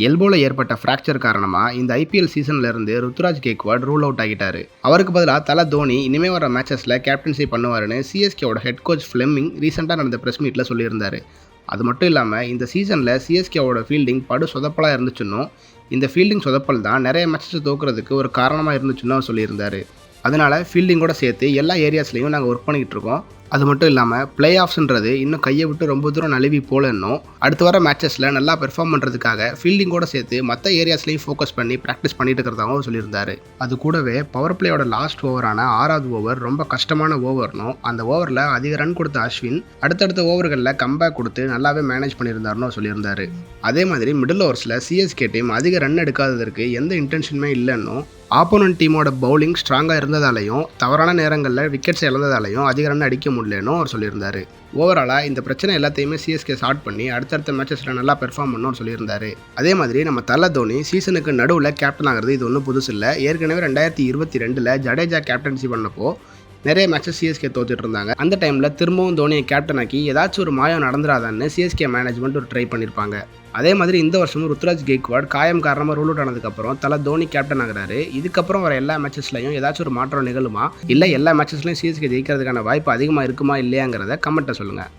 எல்போல ஏற்பட்ட ஃப்ராக்சர் காரணமா இந்த ஐபிஎல் சீசன்ல இருந்து ருத்துராஜ் கேக்வாட் ரூல் அவுட் ஆகிட்டாரு. அவருக்கு பதிலாக தல தோனி இனிமே வர மேட்சஸ்ல கேப்டன்சி பண்ணுவாருன்னு சிஎஸ்கேவோட ஹெட் கோச் ஃபிளெமிங் ரீசெண்டாக நடந்த பிரஸ் மீட்ல சொல்லியிருந்தாரு. அது மட்டும் இல்லாமல் இந்த சீசனில் சிஎஸ்கேவோட ஃபீல்டிங் படு சொதப்பலாக இருந்துச்சுன்னும், இந்த ஃபீல்டிங் சொதப்பல் தான் நிறைய மேட்சஸ் தோக்குறதுக்கு ஒரு காரணமாக இருந்துச்சுன்னு அவர் சொல்லியிருந்தாரு. அதனால ஃபீல்டிங்கோட சேர்த்து எல்லா ஏரியாஸ்லையும் நாங்கள் ஒர்க் பண்ணிக்கிட்டு இருக்கோம். அது மட்டும் இல்லாமல் பிளே ஆஃப்ஸ்ன்றது இன்னும் கையை விட்டு ரொம்ப தூரம் நழுவி போலன்னும், அடுத்து வர மேட்சஸில் நல்லா பெர்ஃபார்ம் பண்ணுறதுக்காக ஃபீல்டிங்கோட சேர்த்து மற்ற ஏரியாஸ்லையும் ஃபோக்கஸ் பண்ணி ப்ராக்டிஸ் பண்ணிட்டு இருக்கிறதாகவும் சொல்லியிருந்தாரு. அது கூடவே பவர் பிளேயோட லாஸ்ட் ஓவரான 6வது ஓவர் ரொம்ப கஷ்டமான ஓவர்னும், அந்த ஓவரில் அதிக ரன் கொடுத்த அஸ்வின் அடுத்தடுத்த ஓவர்களில் கம்பேக் கொடுத்து நல்லாவே மேனேஜ் பண்ணியிருந்தாருன்னு சொல்லியிருந்தாரு. அதே மாதிரி மிடில் ஓவர்ஸில் சிஎஸ்கே டீம் அதிக ரன் எடுக்காததற்கு எந்த இன்டென்ஷனுமே இல்லைன்னும், ஆப்போனன்ட் டீமோட பவுலிங் ஸ்ட்ராங்காக இருந்ததாலையும் தவறான நேரங்களில் விக்கெட்ஸ் இழந்ததாலையும் அதிக ரன் அடிக்க முடியலன்னு அவர் சொல்லியிருந்தாரு. ஓவராலாக இந்த பிரச்சனை எல்லாத்தையுமே சிஎஸ்கே சால்வ் பண்ணி அடுத்தடுத்த மேட்சஸில் நல்லா பெர்ஃபார்ம் பண்ணணும் சொல்லியிருந்தாரு. அதே மாதிரி நம்ம தல தோனி சீசனுக்கு நடுவில் கேப்டன் ஆகிறது இது ஒன்றும் புதுசு இல்லை. ஏற்கனவே 2022 ஜடேஜா கேப்டன்சி பண்ணப்போ நிறைய மேட்சஸ் சிஎஸ்கே தோத்துட்டு இருந்தாங்க. அந்த டைமில் திரும்பவும் தோனியை கேப்டன் ஆக்கி ஏதாச்சும் ஒரு மாயம் நடந்துடாதான்னு சிஎஸ்கே மேனேஜ்மெண்ட் ஒரு ட்ரை பண்ணியிருப்பாங்க. அதே மாதிரி இந்த வருஷமும் ருத்துராஜ் கேக்வாட் காயம் காரணமாக ரூல் அவுட் ஆனதுக்கப்புறம் தல தோனி கேப்டன் ஆகிறாரு. இதுக்கப்புறம் வர எல்லா மேட்சஸ்லையும் ஏதாச்சும் ஒரு மாற்றம் நிகழுமா, இல்லை எல்லா மேட்சஸ்லையும் சிஎஸ்கே ஜெயிக்கிறதுக்கான வாய்ப்பு அதிகமாக இருக்குமா இல்லையாங்கிறத கமெண்ட்டை சொல்லுங்கள்.